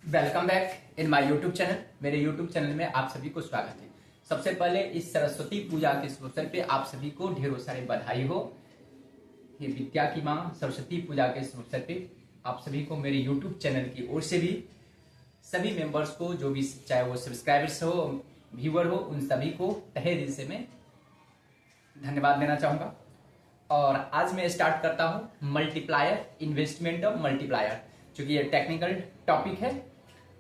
Welcome back in my YouTube channel. मेरे YouTube channel में आप सभी को स्वागत है। सबसे पहले इस सरस्वती पूजा के इस अवसर पे आप सभी को ढेरों सारे बधाई हो। ये विद्या की माँ सरस्वती पूजा के इस अवसर पे आप सभी को मेरे यूट्यूब चैनल की ओर से भी सभी मेंबर्स को, जो भी चाहे वो सब्सक्राइबर्स हो, व्यूअर हो, उन सभी को तहे दिल से मैं धन्यवाद देना चाहूँगा। और आज मैं स्टार्ट करता हूँ मल्टीप्लायर, इन्वेस्टमेंट ऑफ मल्टीप्लायर। चूँकि ये टेक्निकल टॉपिक है,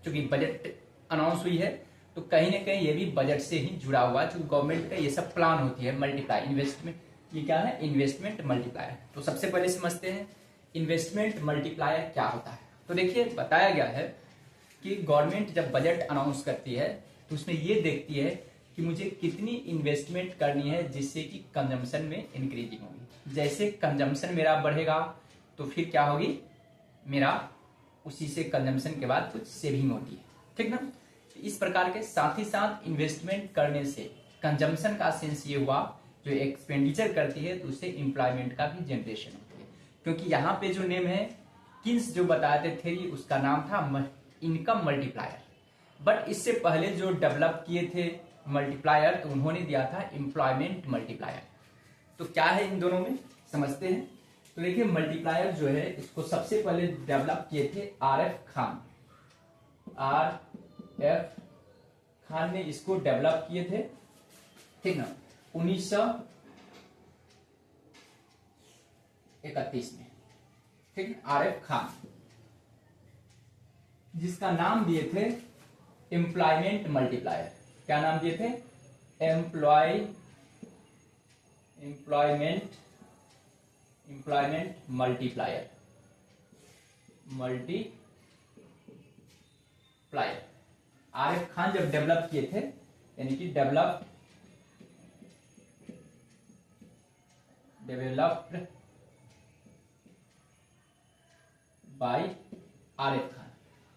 चूँकि बजट अनाउंस हुई है तो कहीं ना कहीं ये भी बजट से ही जुड़ा हुआ है। चूँकि गवर्नमेंट का ये सब प्लान होती है मल्टीप्लाई इन्वेस्टमेंट। ये क्या है? Investment multiplier. तो सबसे पहले समझते हैं इन्वेस्टमेंट मल्टीप्लायर क्या होता है। तो देखिए, बताया गया है कि गवर्नमेंट जब बजट अनाउंस करती है तो उसमें ये देखती है कि मुझे कितनी इन्वेस्टमेंट करनी है जिससे कि कंजम्पशन में इंक्रीजिंग होगी। जैसे कंजम्पशन मेरा बढ़ेगा तो फिर क्या होगी, मेरा उसी से कंजम्पशन के बाद कुछ सेविंग होती है, ठीक ना। तो इस प्रकार के साथ ही साथ इन्वेस्टमेंट करने से कंजम्पशन का सेंस ये हुआ, जो एक्सपेंडिचर करती है तो उससे एम्प्लॉयमेंट का भी जनरेशन होती है। क्योंकि यहाँ पे जो नेम है किन्स जो बताए थे थ्योरी, उसका नाम था इनकम मल्टीप्लायर। बट इससे पहले जो डेवलप किए थे मल्टीप्लायर तो उन्होंने दिया था एम्प्लॉयमेंट मल्टीप्लायर। तो क्या है इन दोनों में, समझते हैं। तो देखिए, मल्टीप्लायर जो है इसको सबसे पहले डेवलप किए थे आर.एफ. खान। आर.एफ. खान ने इसको डेवलप किए थे, ठीक ना, 1931 में, ठीक है। आर.एफ. खान, जिसका नाम दिए थे एम्प्लॉयमेंट मल्टीप्लायर। क्या नाम दिए थे? Employment multiplier. आर.एफ. खान जब डेवलप किए थे, यानी कि डेवलप्ड बाय आर.एफ. खान।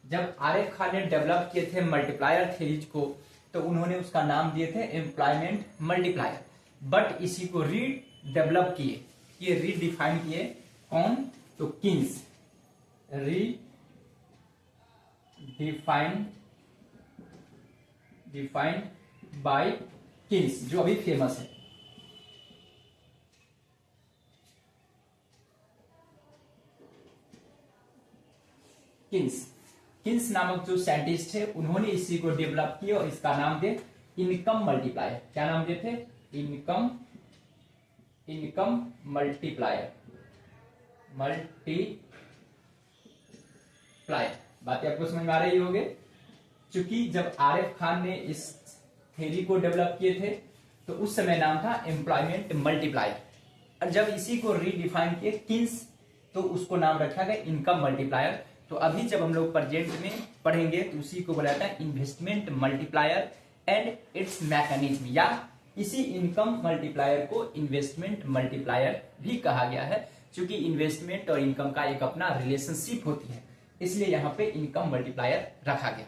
जब आर.एफ. खान ने डेवलप किए थे मल्टीप्लायर थ्योरीज को तो उन्होंने उसका नाम दिए थे एम्प्लॉयमेंट मल्टीप्लायर। बट इसी को रीडेवलप किए, ये रीडिफाइन किए कौन? तो किन्स। डिफाइंड बाय किन्स, जो अभी फेमस है। किन्स नामक जो साइंटिस्ट है उन्होंने इसी को डेवलप किया और इसका नाम दे इनकम मल्टीप्लायर। क्या नाम देते? Income multiplier. बातें आपको समझ में आ रही होगी। चूंकि जब आर.एफ. खान ने इस थ्योरी को डेवलप किए थे तो उस समय नाम था एम्प्लॉयमेंट मल्टीप्लायर, और जब इसी को रीडिफाइन किए किन्स तो उसको नाम रखा गया इनकम मल्टीप्लायर। तो अभी जब हम लोग प्रेजेंट में पढ़ेंगे तो उसी को बोला जाता है investment multiplier and it's mechanism, या इसी इनकम मल्टीप्लायर को इन्वेस्टमेंट मल्टीप्लायर भी कहा गया है। क्योंकि इन्वेस्टमेंट और इनकम का एक अपना रिलेशनशिप होती है, इसलिए यहाँ पे इनकम मल्टीप्लायर रखा गया,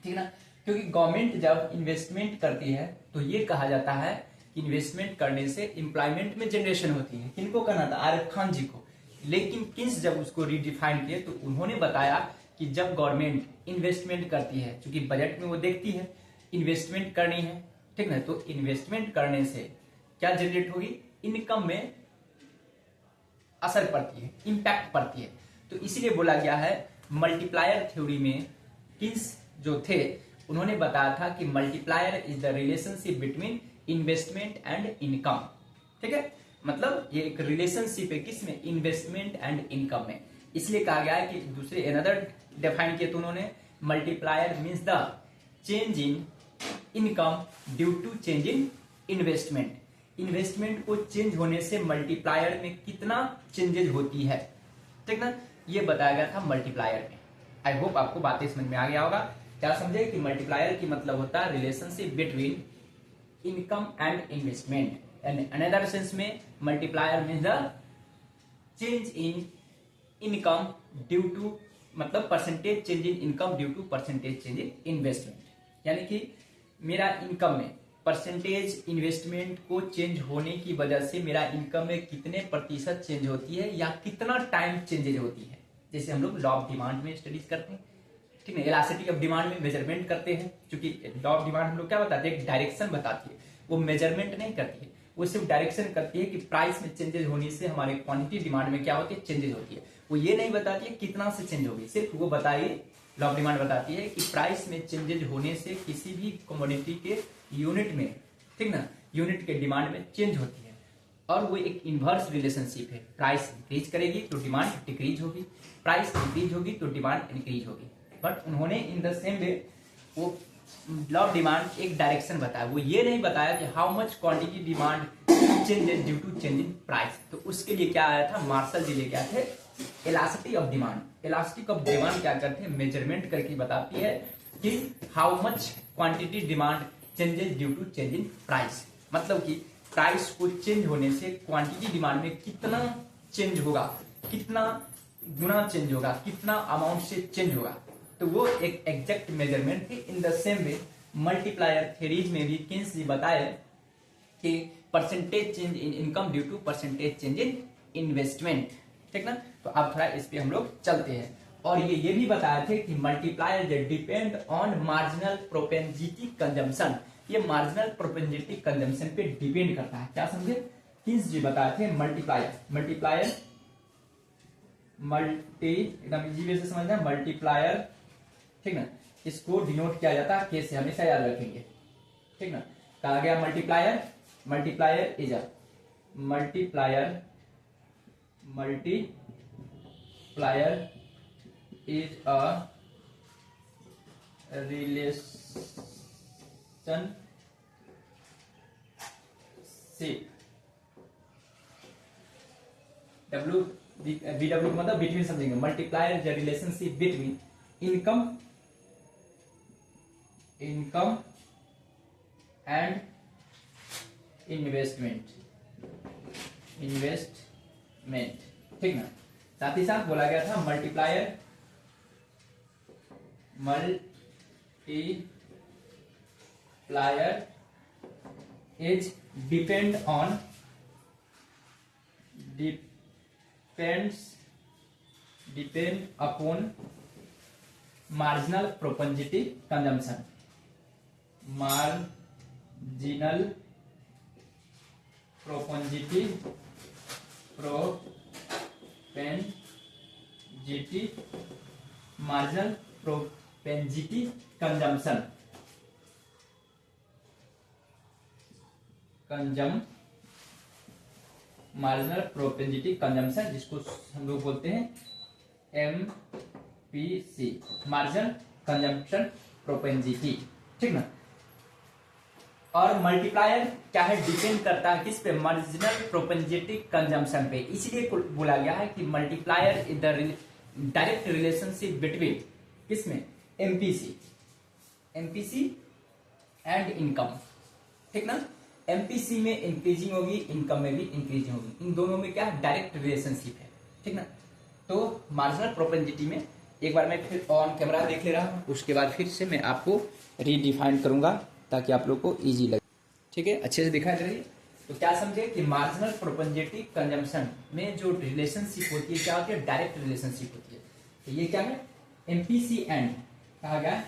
ठीक ना। क्योंकि गवर्नमेंट जब इन्वेस्टमेंट करती है तो ये कहा जाता है कि इन्वेस्टमेंट करने से एम्प्लॉयमेंट में जनरेशन होती है। किनको कहना था? आर.एफ. खान जी को। लेकिन किन्स जब उसको रीडिफाइन किए तो उन्होंने बताया कि जब गवर्नमेंट इन्वेस्टमेंट करती है, क्योंकि बजट में वो देखती है इन्वेस्टमेंट करनी है, ठीक ना, तो इन्वेस्टमेंट करने से क्या जनरेट होगी? इनकम में असर पड़ती है, इंपैक्ट पड़ती है। तो इसीलिए बोला गया है मल्टीप्लायर थ्योरी में किन्स जो थे उन्होंने बताया था कि multiplier is the relationship between investment and income, ठीक है। मतलब ये एक रिलेशनशिप है किसमें? इन्वेस्टमेंट एंड इनकम में। इसलिए कहा गया है कि दूसरे अनदर डिफाइन किया तो उन्होंने multiplier means the change in income due to change in investment. Investment को चेंज होने से मल्टीप्लायर में कितना चेंजेज होती है, ठीक ना, ये बताया गया था मल्टीप्लायर में। आई होप आपको बातें समझ में आ गया होगा। क्या समझे कि मल्टीप्लायर की मतलब होता है relationship between income and investment, and another sense में multiplier means the change in income due to, मतलब percentage change in income due to percentage change in investment. यानी कि मेरा इनकम में परसेंटेज इन्वेस्टमेंट को चेंज होने की वजह से मेरा इनकम में कितने प्रतिशत चेंज होती है या कितना टाइम चेंजेज होती है। जैसे हम लोग लॉ ऑफ डिमांड में स्टडीज करते हैं, ठीक है। इलास्टिसिटी ऑफ डिमांड में मेजरमेंट करते हैं, क्योंकि लॉ ऑफ डिमांड हम लोग क्या बताते हैं, एक डायरेक्शन बताती है, वो मेजरमेंट नहीं करती है, वो सिर्फ डायरेक्शन करती है कि प्राइस में चेंजेस होने से हमारे क्वांटिटी डिमांड में क्या होती है, चेंजेस होती है। वो ये नहीं बताती है कितना से चेंज होगी, सिर्फ वो बताइए, लॉ ऑफ डिमांड बताती है कि प्राइस में चेंजेस होने से किसी भी कमोडिटी के यूनिट में, ठीक ना, यूनिट के डिमांड में चेंज होती है। और वो एक इनवर्स रिलेशनशिप है, प्राइस इंक्रीज करेगी तो डिमांड डिक्रीज होगी, प्राइस इंक्रीज होगी तो डिमांड इंक्रीज होगी। बट उन्होंने इन द सेम वे वो लॉ ऑफ डिमांड एक डायरेक्शन बताया, वो ये नहीं बताया कि how much quantity demand changes due to change in price. तो उसके लिए क्या आया था, मार्शल जी लेके आए थे elasticity of demand. Elasticity of demand क्या करते हैं, मेजरमेंट करके बताती है कि how much quantity demand changes due to change in price, मतलब कि प्राइस को चेंज होने से क्वांटिटी डिमांड में कितना चेंज होगा, कितना गुना चेंज होगा, कितना अमाउंट से चेंज होगा। तो वो एक एग्जैक्ट मेजरमेंट थी। In the same way multiplier theories में भी किन्स जी बताए कि percentage change in income due to percentage change in investment, ठीक ना। तो अब थोड़ा इस पे हम लोग चलते हैं। और ये भी बताए थे कि multiplier depend on marginal propensity consumption, ये मार्जिनल प्रोपेंसिटी कंजम्पशन पे डिपेंड करता है। क्या समझे, किन्स जी बताए थे मल्टीप्लायर एकदम इजी वे से समझना, मल्टीप्लायर, ठीक ना, इसको डिनोट किया जाता है के से, हमेशा याद रखेंगे, ठीक ना। कहा गया multiplier is a multiplier is a relationship, BW मतलब बिटवीन समझेंगे, multiplier is a relationship between income and investment, ठीक ना। साथ ही साथ बोला गया था multiplier is depend upon marginal propensity consumption, marginal propensity consumption, marginal propensity consumption, जिसको हम लोग बोलते हैं MPC, मार्जिनल कंजम्पशन प्रोपेंसिटी, ठीक ना। और मल्टीप्लायर क्या है, डिपेंड करता है किस पे, मार्जिनल प्रोपेंसिटी कंजम्पशन पे। इसलिए बोला गया है कि multiplier is the direct relationship between किसमें, एमपीसी एंड इनकम, ठीक ना। एमपीसी में इंक्रीजिंग होगी, इनकम में भी इंक्रीजिंग होगी, इन दोनों में क्या है, डायरेक्ट रिलेशनशिप है, ठीक ना। तो मार्जिनल प्रोपेंसिटी में एक बार मैं फिर ऑन कैमरा देख ले रहा हूं, उसके बाद फिर से मैं आपको रीडिफाइन करूंगा ताकि आप लोग को इजी लगे, ठीक है, अच्छे से दिखाई दे रही है। तो क्या समझे कि मार्जिनल प्रोपेंसिटी कंजम्पशन में जो रिलेशनशिप होती है, क्या होती है, डायरेक्ट रिलेशनशिप होती है। तो ये क्या है, एमपीसी एंड, कहा गया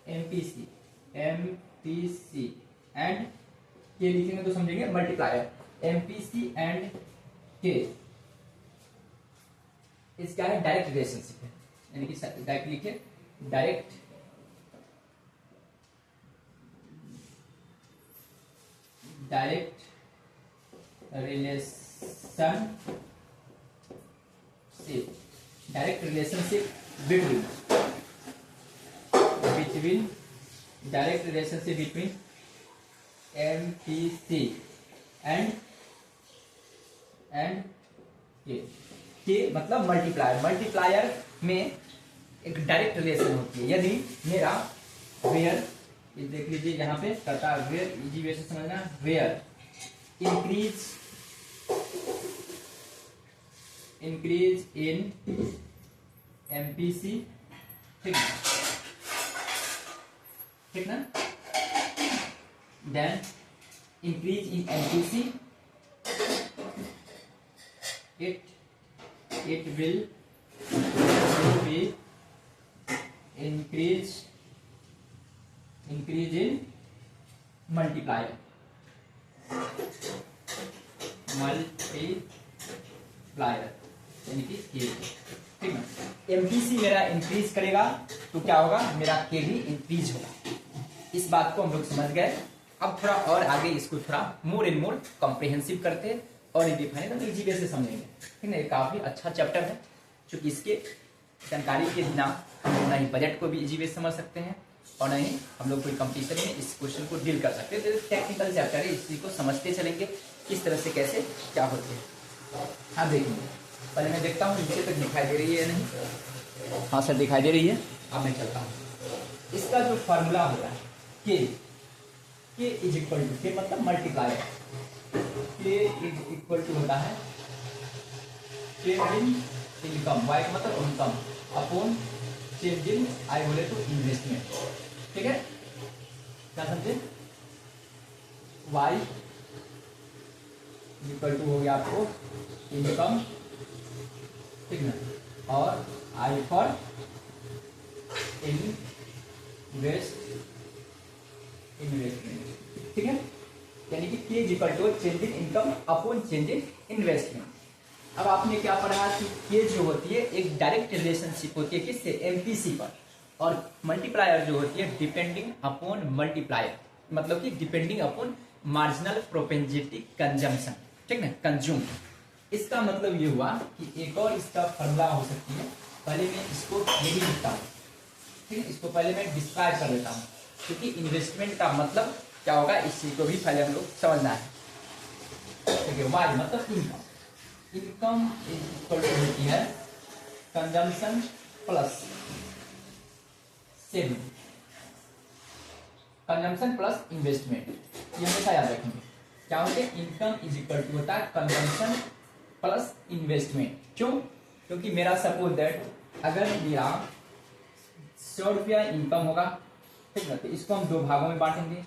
एमपीसी एंड के लिखेंगे तो समझेंगे मल्टीप्लायर, एमपीसी एंड के इस क्या है, डायरेक्ट रिलेशनशिप है, यानी कि डायरेक्ट लिखे, direct relationship between MPC and के मतलब मल्टीप्लायर में एक डायरेक्ट रिलेशन होती है। यदि मेरा वेयर, ये देख लीजिए यहाँ पे करता है वेयर, इजी वे से समझना, वेयर इंक्रीज इन एमपीसी, ठीक ना, then increase in MPC, it will be increase in multiplier यानी कि के, ठीक है। एमपीसी मेरा इंक्रीज करेगा तो क्या होगा, मेरा के भी इंक्रीज होगा। इस बात को हम लोग समझ गए। अब थोड़ा और आगे इसको थोड़ा मोर एंड मोर कॉम्प्रिहेंसिव करते और डिफाइन तो इजी वे से समझेंगे, ठीक है। काफी अच्छा चैप्टर है, क्योंकि इसके जानकारी के बिना हम लोग ना ही बजट को भी इजी वे समझ सकते हैं और ना ही हम लोग कोई कंपटीशन में इस क्वेश्चन को डील कर सकते हैं। तो टेक्निकल चैप्टर है, इसी को समझते चलेंगे किस तरह से कैसे क्या होते हैं। हाँ देखेंगे, पहले मैं देखता हूँ नीचे तक दिखाई दे रही है या नहीं। हाँ सर दिखाई दे रही है। अब मैं चलता हूँ। इसका जो फॉर्मूला होता है के इज इक्वल टू, के मतलब मल्टीप्लायर, के इज इक्वल टू होता है चेंज इन इनकम, वाई का मतलब इनकम अपॉन चेंज इन आई बोले तो इन्वेस्टमेंट, ठीक है। क्या समझे, वाई इक्वल टू हो गया आपको इनकम, ठीक ना, और आई फॉर इन्वेस्टमेंट, ठीक है। यानी कि K equal to change in income upon change in investment. अब आपने क्या पढ़ा कि के जो होती है एक डायरेक्ट रिलेशनशिप होती है किससे, एमपीसी पर, और मल्टीप्लायर जो होती है डिपेंडिंग अपॉन मल्टीप्लायर, मतलब कि डिपेंडिंग अपॉन मार्जिनल प्रोपेंजेटिव कंजम्पशन, ठीक ना, कंज्यूम। इसका मतलब ये हुआ कि एक और इसका फॉर्मूला हो सकती है। पहले मैं इसको ये भी लिखता हूँ, ठीक है। इसको पहले मैं डिस्क्राइब कर देता हूँ, क्योंकि इन्वेस्टमेंट का मतलब क्या होगा इस चीज को भी पहले हम लोग समझना है, ठीक है। वाई मतलब इनकम, इनकम इक्वल टू होती है consumption plus saving, consumption plus investment, ये हमेशा याद रखेंगे। क्या होता है, इनकम इज इक्वल टू होता है कंजम्पशन प्लस इन्वेस्टमेंट। क्यों, क्योंकि मेरा सपोज दैट अगर मेरा 100 रुपया इनकम होगा, ठीक है, तो इसको हम दो भागों में बांटेंगे।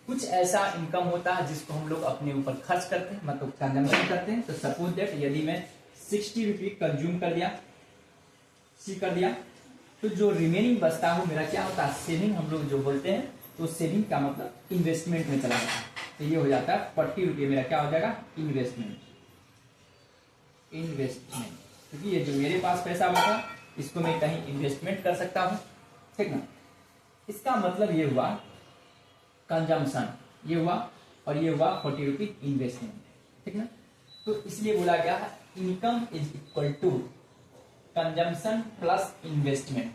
कुछ ऐसा इनकम होता है जिसको हम लोग अपने ऊपर खर्च करते हैं, मतलब कंजम्पशन करते हैं। तो सपोज दैट यदि मैं 60 रुपये कंज्यूम कर दिया, कर दिया, तो जो रिमेनिंग बचता है मेरा क्या होता है, सेविंग हम लोग जो बोलते हैं। तो सेविंग का मतलब इन्वेस्टमेंट में चला जाता है। तो ये हो जाता है 40 रुपये मेरा क्या हो जाएगा, इन्वेस्टमेंट, क्योंकि ये जो मेरे पास पैसा बचा इसको मैं कहीं इन्वेस्टमेंट कर सकता हूँ, ठीक ना। इसका मतलब ये हुआ कंजम्पशन, ये हुआ, और ये हुआ 40 रुपये इन्वेस्टमेंट, ठीक ना। तो इसलिए बोला गया है income is equal to consumption plus investment,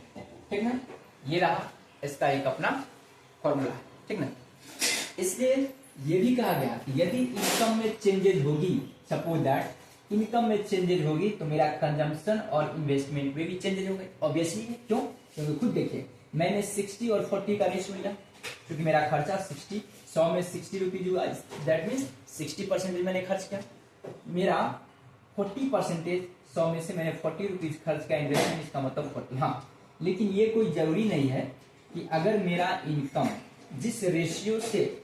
ठीक ना। ये रहा इसका एक अपना फॉर्मूला, ठीक ना। इसलिए ये भी कहा गया कि यदि इनकम में चेंजेज होगी, सपोज दैट इनकम में चेंजेज होगी, तो मेरा कंजम्पशन और इन्वेस्टमेंट में भी चेंजेज होंगे। ऑब्वियसली क्यों, क्योंकि खुद देखिए मैंने 60 और 40 का रेशियो लिया, क्योंकि मेरा खर्चा 60, 100 में 60 रुपीज हुआ, दैट मीन्स 60% मैंने खर्च किया। मेरा 40% 100 में से मैंने 40 रुपीज खर्च किया इन्वेस्टमेंट, इसका मतलब 40। हाँ, लेकिन ये कोई जरूरी नहीं है कि अगर मेरा इनकम जिस रेशियो से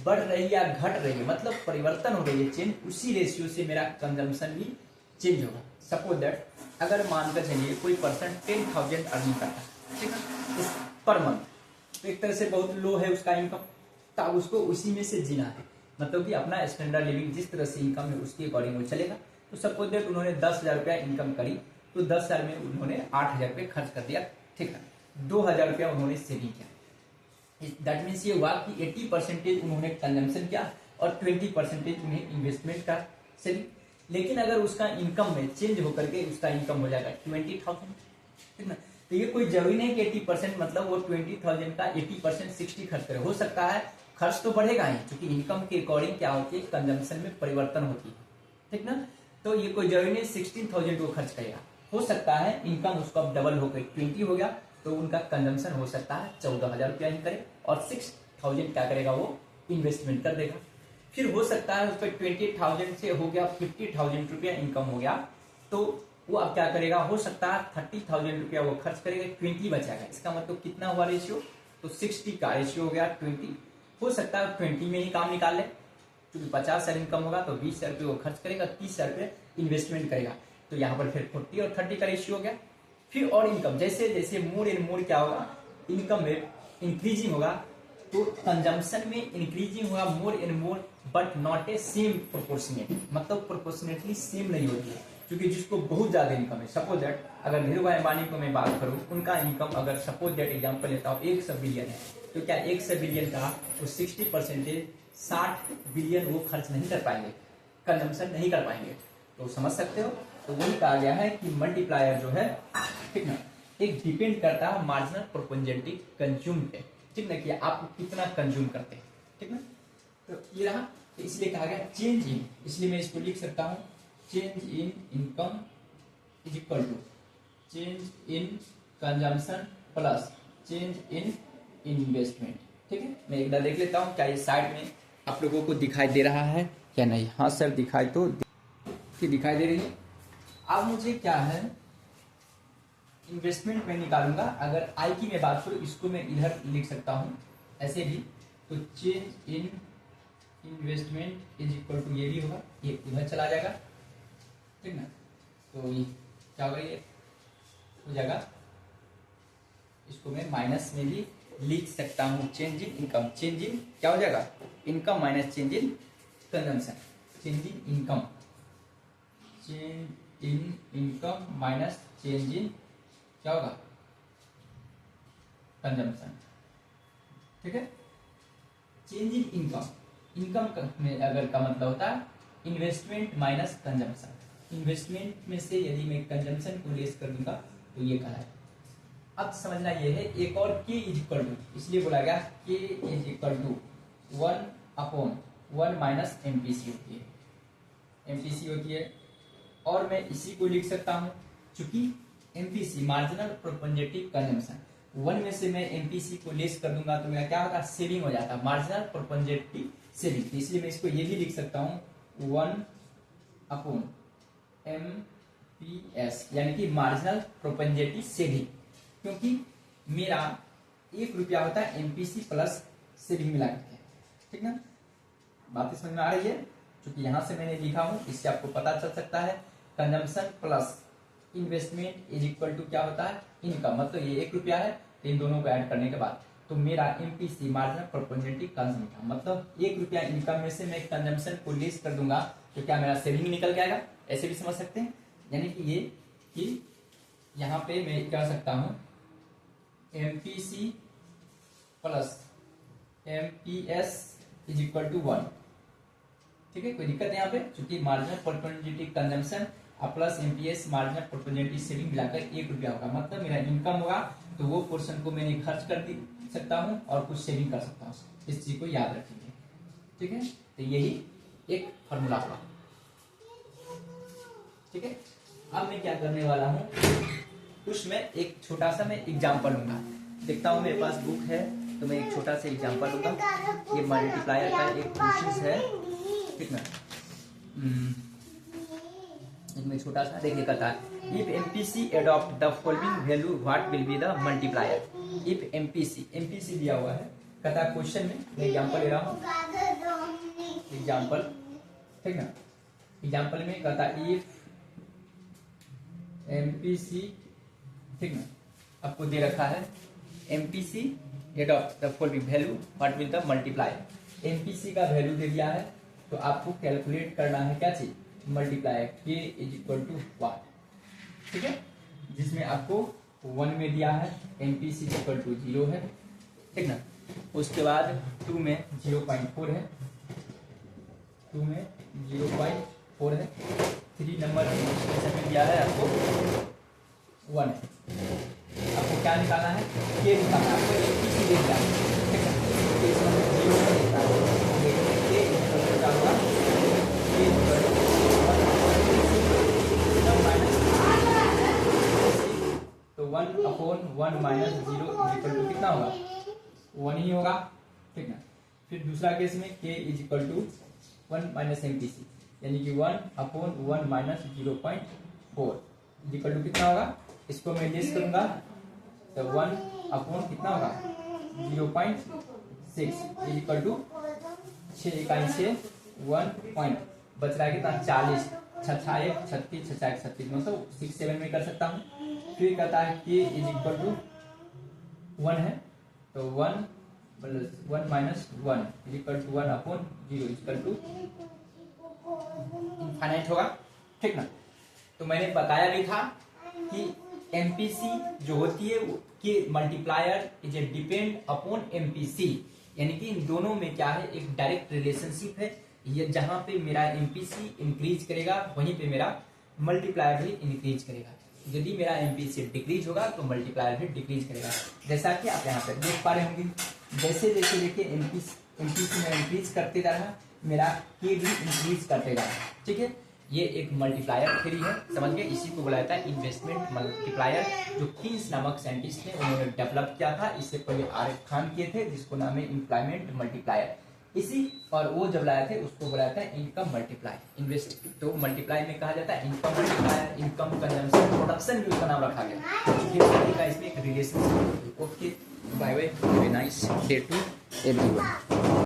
बढ़ रही या घट रही है, मतलब परिवर्तन हो रही है चेंज, उसी रेशियो से मेरा कंजम्पशन भी चेंज होगा। सपोज दैट अगर मानकर चलिए कोई पर्सन 10,000 अर्निंग करता है, ठीक है, पर मंथ, तो एक तरह से बहुत लो है उसका इनकम, तो उसको उसी में से जीना है, मतलब कि अपना स्टैंडर्ड लिविंग जिस तरह से इनकम है उसके अकॉर्डिंग वो चलेगा। तो सपोज दैट उन्होंने 10,000 रुपया इनकम करी, तो 10,000 में उन्होंने 8,000 रुपये खर्च कर दिया, ठीक है, 2,000 रुपया उन्होंने सेविंग किया। दैट मीन्स ये हुआ कि 80% उन्होंने कंजम्पशन किया और 20% उन्हें इन्वेस्टमेंट का सेविंग। लेकिन अगर उसका इनकम में चेंज होकर के उसका इनकम हो जाएगा 20,000, ठीक ना। तो ये कोई जरूरी नहीं कि 80% मतलब वो 20,000 का 80% 60 खर्च करे। हो सकता है खर्च तो बढ़ेगा ही, क्योंकि इनकम के अकॉर्डिंग क्या होती है, कंजम्पशन में परिवर्तन होती है, ठीक ना। तो ये कोई जरूरी नहीं 16,000 वो खर्च करेगा। हो सकता है इनकम उसका डबल होकर 20 हो गया, तो उनका कंजम्पशन हो सकता है 14,000 रुपया ही करे, और 6,000 क्या करेगा, वो इन्वेस्टमेंट कर देगा। फिर हो सकता है उस पर 20,000 से हो गया 50,000 रुपया इनकम हो गया, तो वो अब क्या करेगा, हो सकता है 30,000 रुपया वो खर्च करेगा, 20 बचाएगा। इसका मतलब कितना हुआ रेशियो, तो 60 का रेशियो हो गया 20। हो सकता है 20 में ही काम निकाल ले, क्योंकि 50,000 इनकम होगा तो 20,000 रुपये वो खर्च करेगा, 30,000 रुपये इन्वेस्टमेंट करेगा। तो यहाँ पर फिर 40 और 30 का रेशियो हो गया, फिर और इनकम, जैसे जैसे मोर एंड मोर क्या होगा, इनकम में इंक्रीजिंग होगा, तो कंजम्पशन में इंक्रीजिंग होगा more and more, but not a same proportionate, मतलब प्रोपोर्शनेटली सेम नहीं होती है, क्योंकि जिसको बहुत ज्यादा इनकम है, सपोज दैट अगर धीरू भाई अंबानी को मैं बात करूं, उनका इनकम अगर सपोज दैट एग्जांपल लेता हूं 100 बिलियन है, तो क्या 100 बिलियन का वो 60% 60 बिलियन वो खर्च नहीं कर पाएंगे, कंजम्पशन नहीं कर पाएंगे, तो समझ सकते हो। तो वही कहा गया है कि मल्टीप्लायर जो है, ठीक ना, एक डिपेंड करता है मार्जिनल प्रोपोर्शनलिटी कंज्यूम पे, ठीक ना, कि आप कितना कंज्यूम करते हैं, ठीक ना। तो ये रहा, तो इसलिए कहा गया चेंज इन, इसलिए मैं इसको लिख सकता हूं change in income is equal to change in consumption plus change in investment, ठीक है। मैं एक बार देख लेता हूं क्या ये साइड में आप लोगों को दिखाई दे रहा है क्या नहीं। हाँ सर दिखाई तो दिखाई दे रही है। अब मुझे क्या है, इन्वेस्टमेंट में निकालूंगा, अगर आई की मैं बात करूं, इसको मैं इधर लिख सकता हूं ऐसे भी, तो change in investment is equal to ये भी होगा, ये इधर चला जाएगा, ठीक ना। तो ये क्या होगा, ये हो जाएगा, इसको मैं माइनस में भी लिख सकता हूं, change in income, change in क्या हो जाएगा, income minus change in consumption, change in income, change in income minus change in क्या होगा, कंजम्पशन, ठीक है। चेंज इन इनकम, इनकम में अगर का मतलब होता है इन्वेस्टमेंट माइनस कंजम्पशन, इन्वेस्टमेंट में से यदि मैं कंजम्पशन को लेस कर दूंगा तो ये कहलाए। अब समझना ये है, एक और के इज इक्वल टू, इसलिए बोला गया K is equal to 1/1 minus MPC होती है, एमपीसी होती है। और मैं इसी को लिख सकता हूं, चूंकि एमपीसी मार्जिनल प्रोपोर्शनलिटी कंजम्पशन, 1 में से मैं एमपीसी को लेस कर दूंगा तो मेरा क्या होगा, सेविंग हो जाता है, मार्जिनल प्रोपोर्शनलिटी सेविंग, इसलिए मैं इसको ये भी लिख सकता हूं 1/MPS, यानी कि मार्जिनल प्रोपोर्शनलिटी सेविंग, क्योंकि मेरा 1 रुपया होता है एमपीसी प्लस सेविंग मिला करके, ठीक ना। बात समझ में आ रही है, क्योंकि यहां से मैंने लिखा हूं, इससे आपको पता चल सकता है consumption plus investment is equal to क्या होता है, इनकम, मतलब ये 1 रुपया है, तो इन दोनों को ऐड करने के बाद तो मेरा एमपीसी मार्जिनल प्रोपोर्शनलिटी कंजम्पशन, मतलब 1 रुपया इनकम में से मैं कंजम्पशन को लेस कर दूंगा तो क्या मेरा सेविंग निकल के आएगा, ऐसे भी समझ सकते हैं। यानी कि ये कि यहाँ पे मैं कह सकता हूं MPC plus MPS is equal to 1, ठीक है, कोई दिक्कत है यहाँ पे, क्योंकि marginal proportionality consumption plus MPS marginal proportionality saving मिलाकर 1 रुपया होगा, मतलब मेरा इनकम होगा, तो वो पोर्शन को मैंने खर्च कर सकता हूं और कुछ सेविंग कर सकता हूं, इस चीज को याद रखेंगे, ठीक है। तो यही एक फॉर्मूला होगा, ठीक है। अब मैं क्या करने वाला हूं, उसमें एक छोटा सा मैं एग्जांपल लूंगा, देखता हूं मेरे पास बुक है तो मैं एक छोटा सा एग्जांपल लूंगा, ये मल्टीप्लायर का एक क्वेश्चन है, ठीक ना। इसमें छोटा सा देखिए, कहता है if MPC adopt the following value what will be the multiplier, if MPC दिया हुआ है, कहता है क्वेश्चन में, मैं एग्जांपल ले रहा हूं, एग्जांपल, ठीक ना, एग्जांपल में कहता है इफ एमपीसी, ठीक ना, आपको दे रखा है MPC adopt the following value what will the multiplier, MPC का वैल्यू दे दिया है, तो आपको कैलकुलेट करना है क्या चीज, मल्टीप्लाई के इज इक्वल टू वाट, ठीक है, जिसमें आपको 1 में दिया है एमपीसी इक्वल टू 0 है, ठीक ना। उसके बाद 2 में 0.4 है, 2 में 0.4 है, 3 नंबर में दिया है आपको 1 है, आपको क्या निकालना है, के निकालना है, आपको एमपीसी दे दिया है, ठीक है, तो इसमें 0 में देता है, के इक्वल टू क्या होगा, के इक्वल टू तो 1/1 माइनस 0 इक्वल टू कितना होगा, 1 ही होगा, ठीक ना। फिर दूसरा केस में k is equal to 1 minus MPC, यानी कि 1/1 माइनस 0.4 इज इक्वल टू कितना होगा, इसको मैं लेस करूंगा तो 1/, कितना होगा 0.6 इज इक्वल टू 6 इकाई से 1 पॉइंट बच रहा है कितना 40, 6 1 36 6 1 36, मतलब 6 7 में कर सकता हूँ, तो ये कहता है k इज इक्वल टू 1 है, तो 1 plus 1 minus 1 is equal to 1 upon 0 is equal to infinite होगा, ठीक ना। तो मैंने बताया भी था कि एमपीसी जो होती है कि multiplier is a depend upon MPC, यानी कि इन दोनों में क्या है, एक डायरेक्ट रिलेशनशिप है। ये जहां पे मेरा एमपीसी इंक्रीज करेगा वहीं पे मेरा मल्टीप्लायर भी इंक्रीज करेगा। यदि मेरा एमपीसी डिक्रीज होगा तो मल्टीप्लायर भी डिक्रीज करेगा। जैसा कि आप यहाँ पर देख पा रहे होंगे, जैसे जैसे देखिए एमपीसी में इंक्रीज करते जा रहा, मेरा के भी इंक्रीज करते जा रहा, ठीक है। ये एक मल्टीप्लायर थ्योरी है, समझ गए। इसी को बुलाया था इन्वेस्टमेंट मल्टीप्लायर, जो कीन्स नामक साइंटिस्ट थे उन्होंने डेवलप किया था। इससे पहले आरएफ खान किए थे, जिसको नाम है एम्प्लॉयमेंट मल्टीप्लायर। इसी और वो जब लाए थे उसको बुलाया था इनकम मल्टीप्लायर। इन्वेस्ट तो मल्टीप्लाई में कहा जाता है income multiplier, income consumption production भी उसका नाम रखा गया। का इसमें एक relation. Okay, bye bye, have a nice day to everyone.